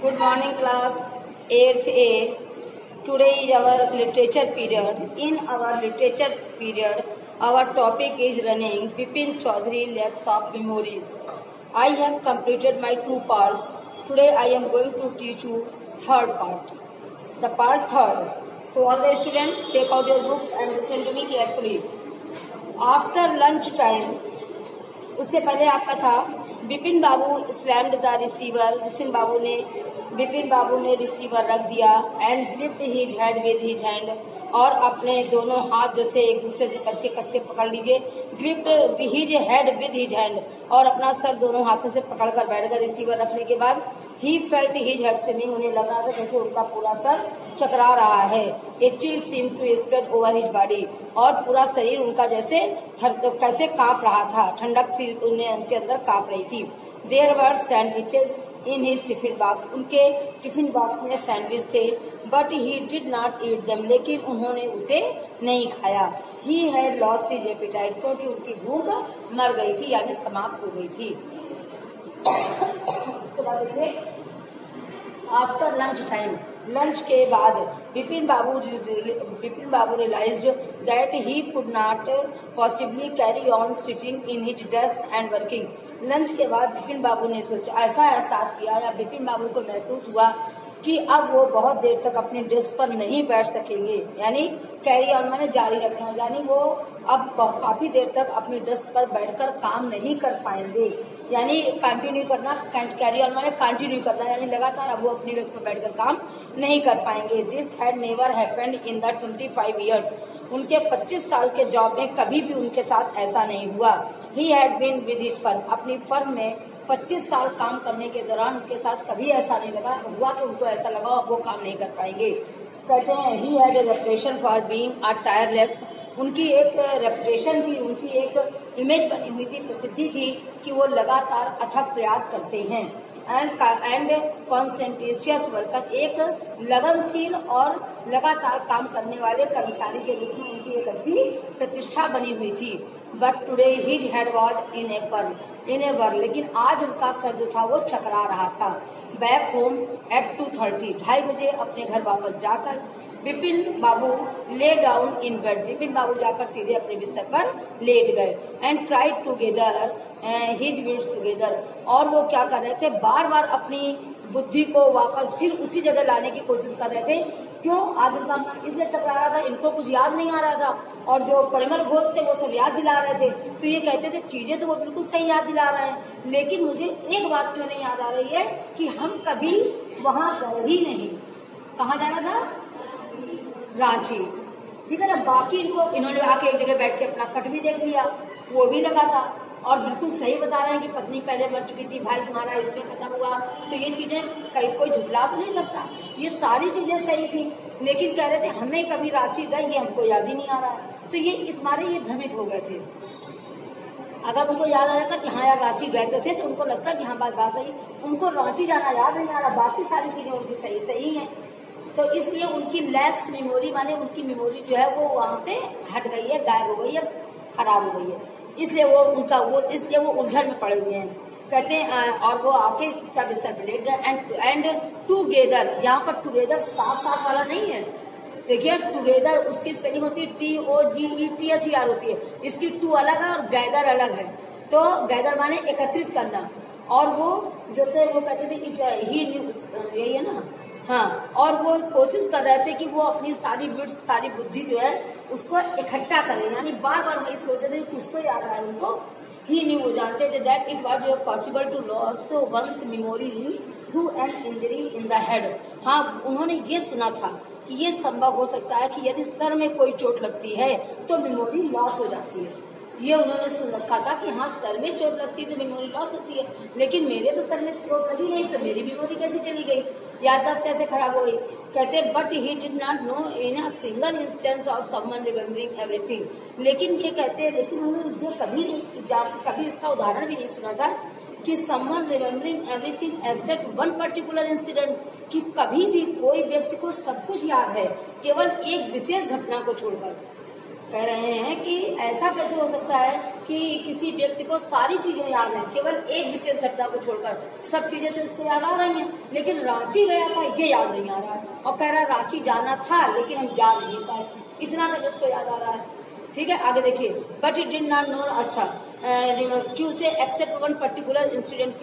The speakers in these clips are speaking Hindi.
Good morning, class 8th A. Today is our literature period. In our literature period, our topic is running Bipin Chaudhary Lapse of Memories. I have completed my 2 parts. Today I am going to teach you 3rd part. The part 3rd. So all the students take out your books and listen to me carefully. After lunch time, उससे पहले आपका था बिपिन बाबू slammed the receiver. Bipin Babu ने रिसीवर रख दिया and gripped his head with his hand, और अपने दोनों हाथ जो थे एक दूसरे से कस के पकड़ लीजिए. Gripped his head with his hand, और अपना सर दोनों हाथों से पकड़कर बैठ गए रिसीवर रखने के बाद. He felt his head swimming, उन्हें लग रहा था जैसे उनका पूरा सर चकरा रहा है. A chill seem to spread over his body, और पूरा शरीर उनका जैसे कैसे कांप रहा था, ठंडक सी उनके अंदर कांप रही थी. There were sandwiches in his tiffin box, उनके टिफिन बॉक्स में सैंडविच थे. But he did not eat them, लेकिन उन्होंने उसे नहीं खाया. He had lost his appetite, क्योंकि उनकी भूख मर गई थी यानी समाप्त हो गई थी. उसके बाद देखिए आफ्टर लंच टाइम, लंच के बाद Bipin Babu realised that he could not possibly carry on sitting in his desk and working. Lunch के बाद बिपिन बाबू ने सोचा, ऐसा एहसास किया या बिपिन बाबू को महसूस हुआ कि अब वो बहुत देर तक अपनी डेस्क पर नहीं बैठ सकेंगे, यानी कैरी ऑन माने जारी रखना, यानी वो अब काफी देर तक अपनी डेस्क पर बैठकर काम नहीं कर पाएंगे, यानी कंटिन्यू करना. कैरी ऑन माने कंटिन्यू करना, यानी लगातार अब वो अपनी डेस्क पर बैठकर काम नहीं कर पाएंगे. This had never happened in the 25 years, उनके 25 साल के जॉब में कभी भी उनके साथ ऐसा नहीं हुआ. He had been with his firm, अपनी फर्म में 25 साल काम करने के दौरान उनके साथ कभी ऐसा नहीं हुआ कि उनको ऐसा लगा अब वो काम नहीं कर पाएंगे. कहते हैं he had a reputation for being a tireless, उनकी एक रेपुटेशन थी, उनकी एक इमेज बनी हुई थी, प्रसिद्धि थी कि वो लगातार अथक प्रयास करते हैं. एंड कॉन्सेंट्रेशियस वर्कर, एक लगनशील और लगातार काम करने वाले कर्मचारी के रूप में उनकी एक अच्छी प्रतिष्ठा बनी हुई थी. But today his head was in a whirl, लेकिन आज उनका सर जो था वो चकरा रहा था. बैक होम एट 2:30, 2:30 बजे अपने घर वापस जाकर Bipin Babu lay down in bed, Bipin Babu जाकर सीधे अपने बिस्तर पर लेट गए. And tried together his wits together, और वो क्या कर रहे थे, बार बार अपनी बुद्धि को वापस फिर उसी जगह लाने की कोशिश कर रहे थे. क्यों? आज उनका मन इसलिए चकरा रहा था, इनको कुछ याद नहीं आ रहा था, और जो परिमल घोष थे वो सब याद दिला रहे थे. तो ये कहते थे चीजें तो वो बिल्कुल सही याद दिला रहे हैं, लेकिन मुझे एक बात क्यों नहीं याद आ रही है कि हम कभी वहां गए ही नहीं. कहाँ जाना था? रांची, ठीक है ना. बाकी इन्होंने आके एक जगह बैठ के अपना कट भी देख लिया, वो भी लगा था, और बिल्कुल सही बता रहे हैं कि पत्नी पहले मर चुकी थी, भाई तुम्हारा इसमें खत्म हुआ. तो ये चीजें कोई झुठला तो नहीं सकता, ये सारी चीजें सही थी, लेकिन कह रहे थे हमें कभी रांची गए ये हमको याद ही नहीं आ रहा. तो ये इस मारे ये भ्रमित हो गए थे. अगर उनको याद आ जाता कि हाँ यार रांची गए तो थे, तो उनको लगता कि हाँ बात सही, उनको रांची जाना याद नहीं आ रहा, बाकी सारी चीजें उनकी सही है. तो इसलिए उनकी लैप्स मेमोरी माने उनकी मेमोरी जो है वो वहां से हट गई है, गायब हो गई है, खराब हो गई है. इसलिए वो उलझन में पड़े हुए हैं. कहते हैं और वो आके चुपचाप बिस्तर पर लेट गए. एंड टूगेदर, यहाँ पर टूगेदर साथ वाला नहीं है. देखिए टूगेदर उसकी स्पेलिंग होती है TOGETHER होती है, इसकी टू अलग है और गैदर अलग है. तो गैदर माने एकत्रित करना, और वो जो थे वो कहते थे ही यही है ना, हाँ. और वो कोशिश कर रहे थे कि वो अपनी सारी विट्स, सारी बुद्धि जो है उसको इकट्ठा करें, यानी बार बार वही सोच रहे थे कुछ तो याद आया उनको. ही नहीं, वो जानते थे that it was possible to lose one's memory through an injury in the head. हाँ, उन्होंने ये सुना था कि ये संभव हो सकता है कि यदि सर में कोई चोट लगती है तो मेमोरी लॉस हो जाती है. ये उन्होंने सुन रखा था कि हाँ सर में चोट लगती है तो मेमोरी लॉस होती है, लेकिन मेरे तो सर में चोट लगी नहीं, तो मेरी मेमोरी कैसे चली गई, याददाश्त कैसे खराब हो गई. कहते हैं but he did not know in a single instance of someone remembering everything. लेकिन ये कहते हैं, लेकिन उन्होंने कभी इसका उदाहरण भी नहीं सुना था कि someone remembering everything except one particular incident, कि कभी भी कोई व्यक्ति को सब कुछ याद है केवल एक विशेष घटना को छोड़कर. कह रहे हैं कि ऐसा कैसे हो सकता है कि किसी व्यक्ति को सारी चीजें याद है, केवल एक विशेष घटना को छोड़कर सब चीजें तो इसको याद आ रही हैं, लेकिन रांची गया था ये याद नहीं आ रहा है, और कह रहा है रांची जाना था लेकिन हम जा नहीं पाए, इतना तक इसको याद आ रहा है। ठीक है, आगे देखिए, but it did not know, अच्छा कि उसे एक्सेप्ट वन पर्टिकुलर इंसिडेंट,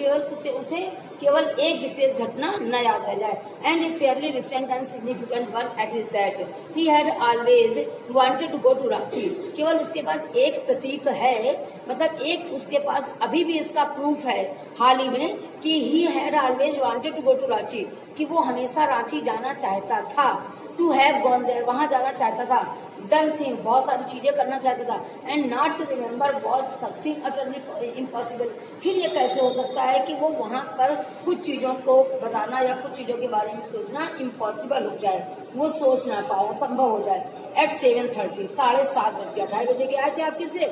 केवल एक विशेष घटना न याद रह जाए, and a fairly recent and significant one at is that he had always wanted to go to Ranchi. केवल उसके पास एक प्रतीक है, मतलब एक उसके पास अभी भी इसका प्रूफ है हाल ही में कि he had always wanted to go to Ranchi, कि वो हमेशा रांची जाना चाहता था, टू हैव गॉन देयर, वहां जाना चाहता था, डन थिंग, बहुत सारी चीजें करना चाहता था, and not to remember was something utterly impossible. फिर ये कैसे हो सकता है कि वो वहां पर कुछ चीजों को बताना या कुछ चीजों के बारे में सोचना इम्पॉसिबल हो जाए, वो सोच ना पाया, संभव हो जाए। एट 7:30, 7:30 बज गया, 2:30 बजे के आए थे ऑफिस से,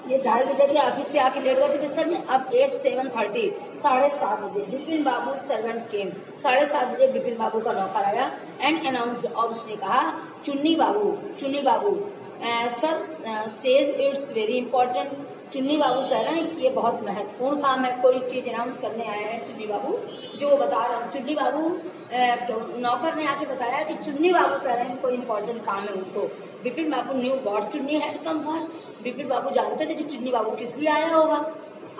ये 2:30 बजे के ऑफिस से आके लेट गए थे बिस्तर में। अब 7:30, 7:30 बजे बिपिन बाबू सर्वेंट केम, 7:30 बजे बिपिन बाबू का नौकर आया, एंड अनाउंस्ड, और उसने कहा, Chunni Babu sir says it's very important. Chunni Babu कह रहे हैं कि ये बहुत महत्वपूर्ण काम है, कोई चीज अनाउंस करने आए हैं चुन्नी बाबू, जो वो बता रहे हैं। चुन्नी बाबू नौकर ने आके बताया कि चुन्नी बाबू कह रहे हैं कोई इंपॉर्टेंट काम है उनको। बिपिन बाबू न्यू व्हाट चुन्नी had come for, Bipin Babu जानते थे कि चुन्नी बाबू किस लिए आया होगा।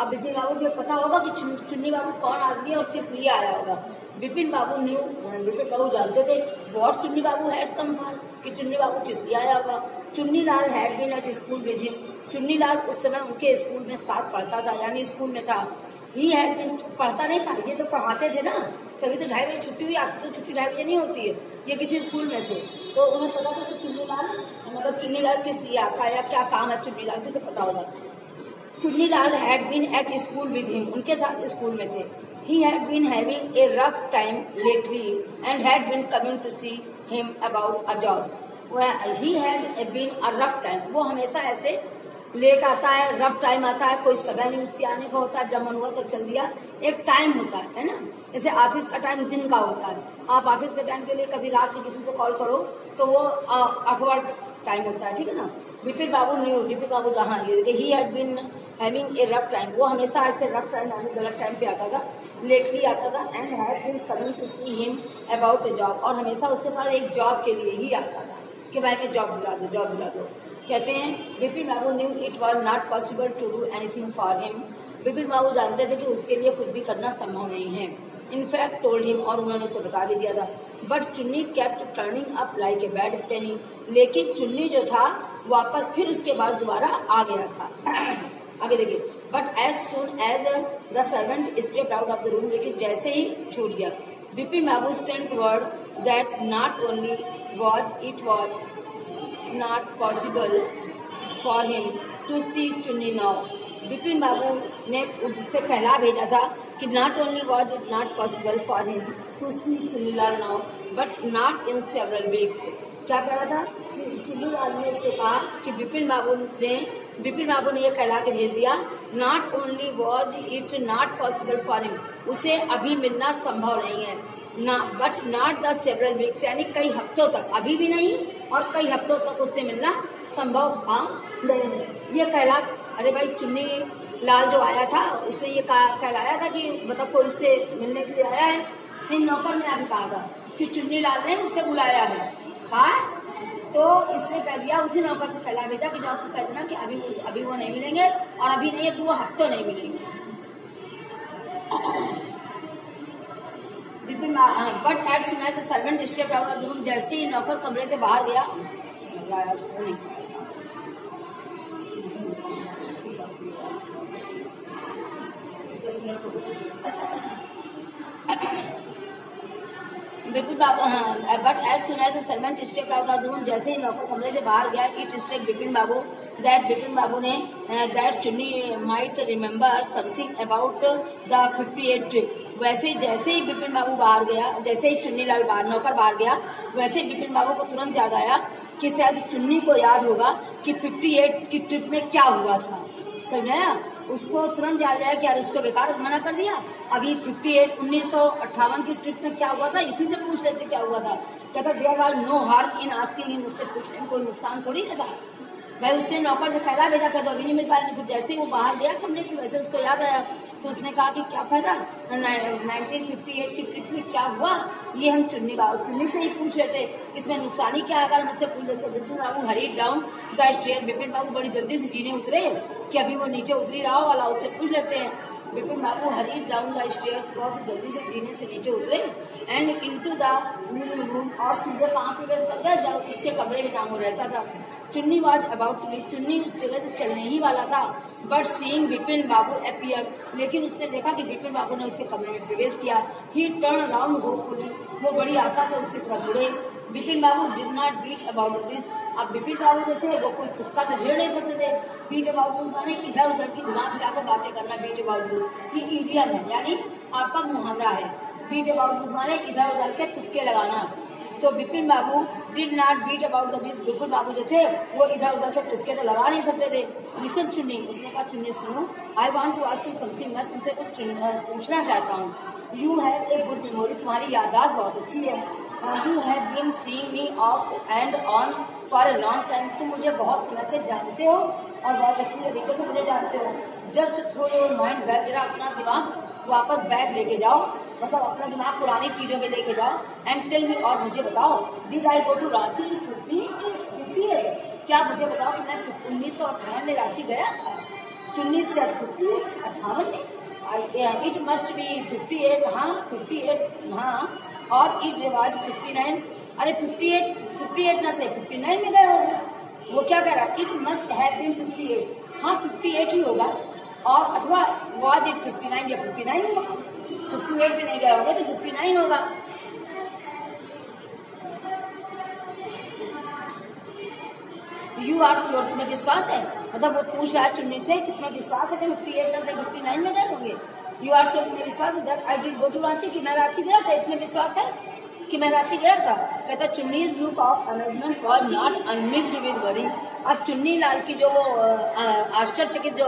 अब बिपिन बाबू को पता होगा कि चुन्नी बाबू कौन आदमी है और किस लिए आया होगा। बिपिन बाबू जानते थे व्हाट चुन्नी बाबू हैड कम फॉर, कि चुन्नी बाबू किस लिए आया होगा। Chunni Lal had been at school with him, Chunni Lal उस समय उनके स्कूल में साथ पढ़ता था, यानी स्कूल में था। ही हैड बीन, पढ़ता नहीं था, ये तो पढ़ाते थे ना, तभी तो 2:30 बजे छुट्टी हुई, आपकी तो छुट्टी 2:30 बजे नहीं होती है, ये किसी स्कूल में थे, तो उन्हें पता था कि चुन्नी लाल किस लिए आता है या क्या काम है चुन्नी लाल, किसे पता होगा। Chunni Lal had been at school with him, उनके साथ स्कूल में थे। He had been having a rough time lately and had been coming to see him about a job. He had been a rough time, वो हमेशा ऐसे लेट आता है, रफ टाइम आता है, कोई समय नहीं उसके आने का होता है, जब मन हुआ तब चल दिया, एक टाइम होता है ना, जैसे ऑफिस का टाइम दिन का होता है, आप ऑफिस के टाइम के लिए कभी रात में किसी से कॉल करो तो वो ऑकवर्ड टाइम होता है, ठीक है ना। बिपिन बाबू जहाँ ये देखिए, he had been having a rough time, वो हमेशा ऐसे रफ टाइम यानी गलत टाइम पे आता था, लेटली आता था, and had been coming to see him about a job, और हमेशा उसके पास एक जॉब के लिए ही आता था कि भाई मैं जॉब दिला दो। कहते हैं Bipin Babu knew it was not possible to do anything for him, Bipin Babu जानते थे कि उसके लिए कुछ भी करना संभव नहीं है। इनफैक्ट टोल्ड हिम, और उन्होंने उसे बता भी दिया था। But Chunni kept turning up like a bad penny, लेकिन चुन्नी जो था वापस फिर उसके बाद दोबारा आ गया था। आगे देखिए, but as soon as the servant stepped out of the room, लेकिन जैसे ही छूट गया, Bipin Babu sent word that not only was not possible for him to see Chunni now, Bipin Babu ने उससे कहला भेजा था कि not only was it not possible for him to see Chunni Lal now but not in several weeks। क्या कह रहा था कि चुन्नी लाल ने उससे कहा कि बिपिन बाबू ने ये कहला के भेज दिया, not only was it not possible for him, उसे अभी मिलना संभव नहीं है ना, but not the several weeks, यानी कई हफ्तों तक, अभी भी नहीं और कई हफ्तों तक उससे मिलना संभव नहीं है। ये कहला, अरे भाई चुन्नी लाल जो आया था उसे ये कहलाया था कि मतलब कोई उससे मिलने के लिए आया है, नहीं, नौकर ने आगे कहा था कि चुन्नी लाल ने उसे बुलाया है, कहा, तो इसने कह दिया, उसी नौकर से कहला भेजा कि जाओ तुम कह देना कि अभी वो नहीं मिलेंगे, और अभी नहीं है, वो हफ्तों नहीं मिलेंगे। But at soon as the servant stepped out of the room, जैसे ही नौकर कमरे से बाहर गया, but as soon as the servant stepped out of the room, जैसे ही नौकर कमरे से बाहर गया, इट स्ट्रक बिपिन बाबू ने दैट चुन्नी might remember something about the 58 trip. वैसे जैसे ही बिपिन बाबू बाहर गया, जैसे ही चुन्नी लाल नौकर बाहर गया, वैसे ही बिपिन बाबू को तुरंत याद आया कि शायद चुन्नी को याद होगा कि 58 की ट्रिप में क्या हुआ था, समझाया, उसको तुरंत याद आया कि यार उसको बेकार मना कर दिया, अभी 58 1958 की ट्रिप में क्या हुआ था, इसी से पूछ लेते क्या हुआ था। कहता there was no harm in asking him, उससे पूछने में कोई नुकसान थोड़ी ना था भाई। उससे नौकर से पहला भेजा कहता अभी नहीं मिल पाएंगे। फिर जैसे ही वो बाहर गया कमरे से वैसे उसको याद आया, तो उसने कहा कि क्या फायदा 1958 की ट्रिप में क्या हुआ, ये हम चुन्नी से ही पूछ लेते, इसमें नुकसान ही क्या अगर हम उससे पूछ लेते। Bipin Babu hurried down the stair, Bipin Babu बड़ी जल्दी से जीने उतरे कि अभी वो नीचे उतरी रहा वाला, उससे पूछ लेते हैं। Bipin Babu hurried down the stairs, बहुत जल्दी से जीने से नीचे उतरे and into the living room, और सीधे कहाँ प्रवेश कर गया, जब उसके कमरे में जहाँ वो रहता था। चुन्नी वाज अबाउट टू लीव, चुन्नी उस जगह से चलने ही वाला था। But seeing Bipin Babu appear, लेकिन उसने देखा कि बिपिन बाबू ने उसके कमरे में प्रवेश किया। ही टर्न अराउंड होपफुली, वो बड़ी आशा से उसकी तरफ मुड़े। Bipin Babu did not beat about the bush, अब बिपिन बाबू जो थे वो कोई तुक्का तो भेड़ नहीं सकते थे। बीट अबाउट दिस माने इधर उधर की दिमाग मिलाकर बातें करना, बीट अबाउट दिस ये इडियम है, यानी आपका मुहावरा है। बीट अबाउट दिस माने इधर उधर के तुक्के लगाना। तो Bipin Babu did not beat about the bush, Bipin बाबू जो थे वो इधर उधर के तुक्के तो लगा नहीं सकते थे। लिसन चुन्नी, उसने कहा चुन्नी सुनो, I want to ask you something, मैं तुमसे कुछ पूछना चाहता हूँ। You have a good memory, तुम्हारी याददाश्त बहुत अच्छी है। You have been seeing me off and on for a long time, तुम मुझे बहुत समय से जानते हो और बहुत अच्छी तरीके से मुझे जानते हो। Just throw your mind back, जरा अपना दिमाग वापस बैक लेके जाओ, मतलब अपना दिमाग पुरानी चीजों में लेके जाओ। एंड टेल मी, और मुझे बताओ, did I go to Ranchi in 58, क्या मुझे बताओ कि मैं 1958 में रांची गया था। 19 से 58 में, इट मस्ट बी 58, हाँ 58, हाँ, और इट डिवाइड 59, अरे 58 ना से 59 में गए होंगे। वो क्या कह रहा है, इट मस्ट हैव बीन 58, हाँ 58 ही होगा, और अथवा वाज इट 59 या 59 होगा। 58 में नहीं गए होंगे तो 59 होगा। यू आर श्योर, तुम्हें विश्वास है, मतलब वो पूछ रहा है चुन्नी से कि तुम्हें विश्वास है कि 58 से 59 में गए होंगे। यू आर श्योर, तुम्हें विश्वास है that I did go to Ranchi, कि मैं रांची गया था, इतने विश्वास है कि मैं रांची गया था। कहता Chunni's look of amazement was not unmixed with worry, अब चुन्नी लाल की जो वो आश्चर्यचकित जो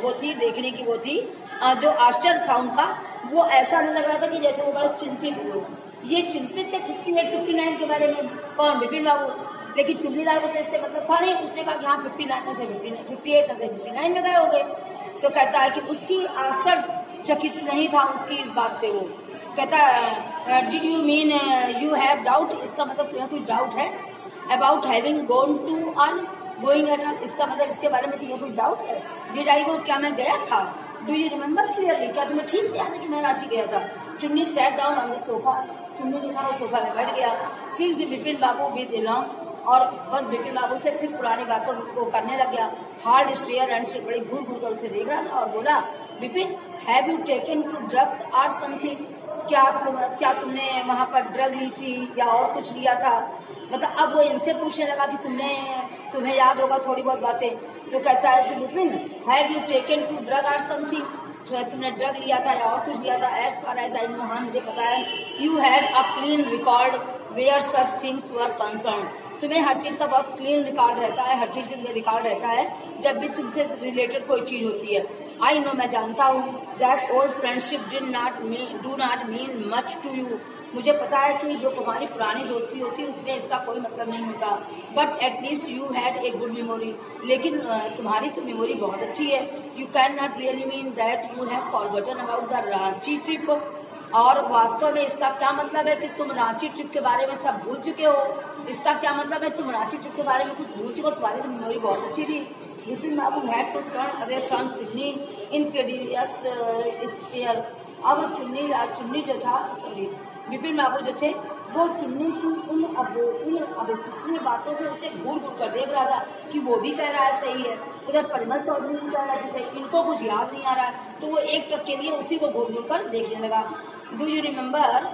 वो थी, देखने की वो थी, जो आश्चर्य था उनका, वो ऐसा नहीं लग रहा था कि जैसे वो बड़े चिंतित हुए। ये चिंतित थे 58-59 के बारे में, कौन, बिपिन बाबू, लेकिन चुन्नी लाल को तो इससे मतलब था नहीं। उसने कहा कि हाँ 59 में से 58 से 59 में गए हो गए। तो कहता है कि उसकी आश्चर्यचकित नहीं था उसकी इस बात पे। वो कहता did you mean you have doubt, इसका मतलब तुम्हें कोई डाउट है about having gone to on going at, इसका मतलब इसके बारे में तुम्हें कोई डाउट है। डिड आई गो, क्या मैं गया था। डू यू रिमेम्बर क्लियरली, क्या तुम्हें ठीक से याद है कि मैं रांची गया था। चुन्नी sat down on the sofa, चुन्नी जो था वो सोफा में बैठ गया। फिर बिपिन बाबू विद अलॉन्ग, और बस बिपिन बाबू से फिर पुरानी बातों को करने लग गया। हार्ड स्टेयर एंड से बड़ी घूर घूर कर उसे देख रहा था और बोला Bipin have you taken to drugs or something, क्या तुमने वहाँ पर ड्रग ली थी या और कुछ लिया था। मतलब अब वो इनसे पूछने लगा कि तुम्हें याद होगा थोड़ी बहुत बातें। तो कहता है कि Bipin have you taken to drug or something, तुमने ड्रग लिया था या और कुछ लिया था। As far as I know, हाँ मुझे पता है। You had a clean record where such things were concern, तुम्हें हर चीज का बहुत क्लीन रिकॉर्ड रहता है, हर चीज का तुम्हें रिकॉर्ड रहता है जब भी तुमसे रिलेटेड कोई चीज होती है। आई नो, मैं जानता हूँ, that old friendship do not mean much to you, मुझे पता है कि जो तुम्हारी पुरानी दोस्ती होती है उसमें इसका कोई मतलब नहीं होता। But at least you had a good memory, लेकिन तुम्हारी तो मेमोरी बहुत अच्छी है। You can not really mean that you have forgotten about the Ranchi trip, और वास्तव में इसका क्या मतलब है कि तुम रांची ट्रिप के बारे में सब भूल चुके हो। इसका क्या मतलब है तुम रांची ट्रिप के बारे में कुछ भूल चुके हो, तुम्हारी तो मेमोरी बहुत अच्छी थी। Bipin Babu had to turn away from Chunni in प्रेडियस stair, अब चुन्नी जो था, सॉरी बिपिन बाबू जो थे वो चुन्नी की इन अविश्वसनीय बातों से उसे घूर घूर कर देख रहा था कि वो भी कह रहा है सही है, उधर परिमल चौधरी भी कह रहा था, इनको कुछ याद नहीं आ रहा है, तो वो एक टक के लिए उसी को घूर घूर कर देखने लगा। Do you remember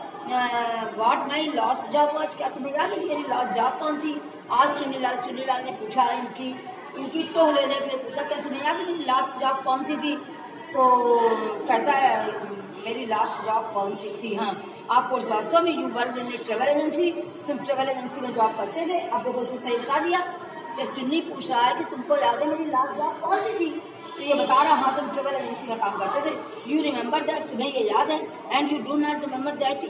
what my lost job was, क्या तुम्हें याद है मेरी लॉस्ट जॉब कौन थी। आज चुन्नीलाल ने पूछा, इनकी टोह लेने के लिए पूछा, क्या तुम्हें याद है मेरी लास्ट जॉब कौन सी थी। तो कहता है मेरी लास्ट जॉब कौन सी थी, हाँ आपको वास्तव में you work in travel agency, तुम ट्रेवल एजेंसी में जॉब करते थे। अब देखो उसे सही बता दिया। जब चुन्नी पूछ रहा है कि तुमको याद है मेरी लास्ट जॉब कौन सी थी, तो ये बता रहा हाँ तुम ट्रेवल एजेंसी में काम करते थे। यू रिमेम्बर दैट, तुम्हें ये याद है, and you do not remember that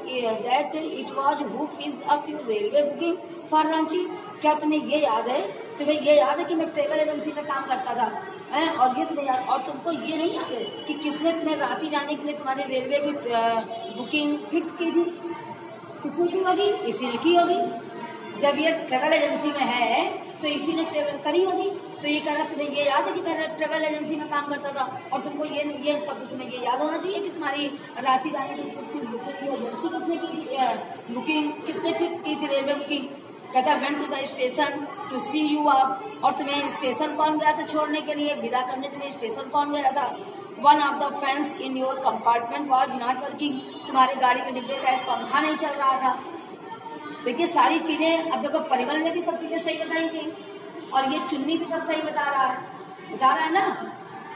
it was who fixed up your railway booking for Ranchi. क्या तुम्हें ये याद है, कि मैं ट्रेवल एजेंसी में काम करता था हैं, और ये तुम्हें याद, और तुमको ये नहीं याद है कि किसने तुम्हें रांची जाने के लिए तुम्हारे रेलवे की बुकिंग फिक्स की थी? किसने की होगी? इसी ने की होगी। जब ये ट्रेवल एजेंसी में है तो इसी ने ट्रेवल करी होगी। तो ये कह रहा तुम्हें ये याद है कि मैं ट्रेवल एजेंसी में काम करता था, और तुमको ये तब तो तुम्हें ये याद होना चाहिए कि तुम्हारी रांची जाने की छुट्टी बुकिंग की एजेंसी किसने की थी, बुकिंग किसने फिक्स की थी, रेलवे बुकिंग। कहता went to the station to see you up, और तुम्हें स्टेशन कौन गया था छोड़ने के लिए, विदा करने तुम्हें स्टेशन कौन गया था? One of the fans in your compartment was not working, तुम्हारी गाड़ी के डिब्बे का एक पंखा नहीं चल रहा था। देखिए सारी चीजें, अब देखो परिवहन में भी सब चीजें सही बताई थी, और ये चुन्नी भी सब सही बता रहा है ना।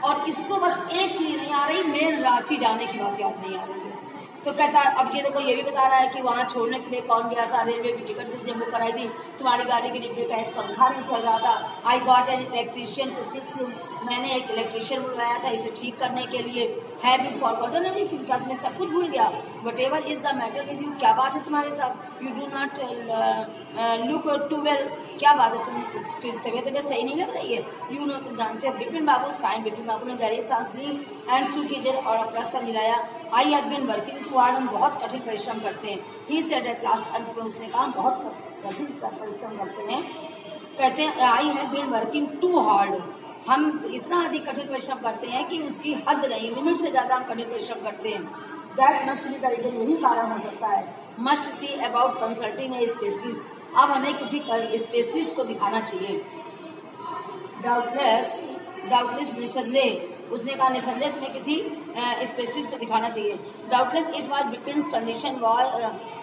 और इसको बस एक चीज नहीं आ रही, मेन रांची जाने की बात याद नहीं आ रही है। तो कहता अब ये देखो ये भी बता रहा है कि वहाँ छोड़ने तुम्हें कौन गया था, रेलवे की टिकट किसने बुक कराई थी, तुम्हारी गाड़ी के डिब्बे का एक पंखा नहीं चल रहा था। I got an electrician to fix, मैंने एक इलेक्ट्रीशियन बुलवाया था इसे ठीक करने के लिए। हैव यू फॉरगॉटन एनीथिंग, क्या तुम्हें सब कुछ भूल गया? Whatever is the matter with you, क्या बात है तुम्हारे साथ? You do not look too well, क्या बात है, तुम तबियत सही नहीं लग रही है? यू नो, तुम जानते हो। बिपिन बाबू साइन, बिपिन बाबू ने गहरी सांस ली एंड सूट और अपना सर हिलाया। I have been working hard, हम बहुत कठिन परिश्रम करते हैं। ही सेड एट लास्ट, अंत में उसने कहा बहुत कठिन परिश्रम करते हैं। कहते हैं I have been working too hard, हम इतना अधिक कठिन परिश्रम करते हैं कि उसकी हद नहीं, लिमिट से ज्यादा हम कठिन परिश्रम करते हैं। That must be the reason, यही कारण हो सकता है। Must see about consulting a specialist, अब हमें किसी स्पेशलिस्ट को दिखाना चाहिए। डाउटलेस निसंदेह, उसने कहा निसंदेह तुम्हें किसी स्पेशलिस्ट को दिखाना चाहिए। Doubtless it was Bipin's condition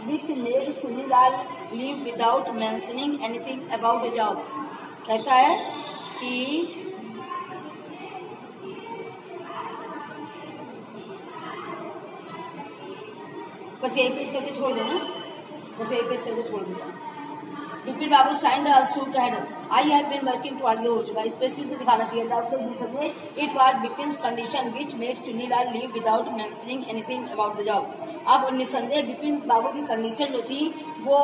which made Chunnilal leave without mentioning anything about the job. कहता है कि बस यही पेज करके छोड़ देना, बस यही पेज करके छोड़ दूंगा। Bipin Babu signed suit head, I have been working too आगे हो चुका, स्पेशलिस्ट को दिखाना चाहिए। डाउटलेस निसंदेह it was Bipin's condition which made Chunnilal leave without mentioning anything about the job. अब निसंदेह बिपिन बाबू की कंडीशन जो थी वो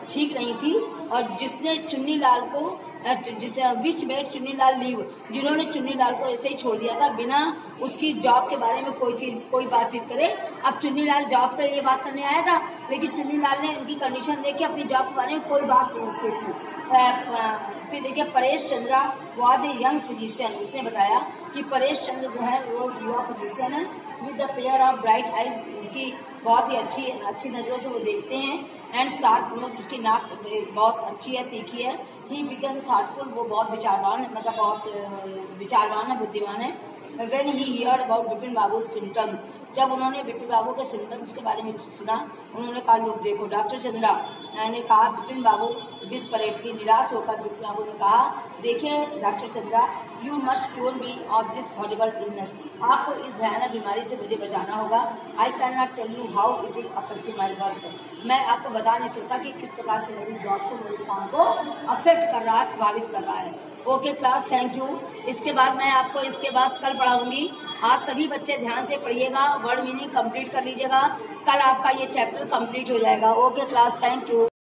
ठीक नहीं थी, और जिसने चुन्नीलाल को विच मेड चुन्नीलाल लीव, जिन्होंने चुन्नीलाल को ऐसे ही छोड़ दिया था बिना उसकी जॉब के बारे में कोई बातचीत करे। अब चुन्नीलाल जॉब पे ये बात करने आया था, लेकिन चुन्नीलाल ने उनकी कंडीशन देख के अपनी जॉब के बारे में कोई बात नहीं उससे की। फिर देखिए Paresh Chandra was a young physician, उसने बताया कि परेश चंद्र जो है वो युवा फिजिशियन है। With the pair of bright eyes, उनकी बहुत ही अच्छी नजरों से वो देखते हैं। एंड शार्प नोज, उसकी नाक बहुत अच्छी है, तीखी है। ही बिकम थॉटफुल, वो बहुत विचारवान है, मतलब बहुत विचारवान है, बुद्धिमान है। When he heard about Bipin Babu symptoms, जब उन्होंने बिपिन बाबू के सिम्टम्स के बारे में सुना, उन्होंने कहा लोग देखो। डॉक्टर चंद्रा ने कहा बिपिन बाबू डिस्परेटली, निराश होकर बिपिन बाबू ने कहा देखिए doctor Chandra, you must cure me of this horrible illness, आपको इस भयानक बीमारी से मुझे बचाना होगा। I can not tell you how it is affecting my work, मैं आपको बता नहीं सकता कि किस प्रकार से मेरी जॉब को, मेरे काम को अफेक्ट कर रहा है, प्रभावित कर रहा है। Okay class, thank you. इसके बाद मैं आपको कल पढ़ाऊंगी। आज सभी बच्चे ध्यान से पढ़िएगा, वर्ड मीनिंग कंप्लीट कर लीजिएगा, कल आपका ये चैप्टर कंप्लीट हो जाएगा। Okay class, thank you.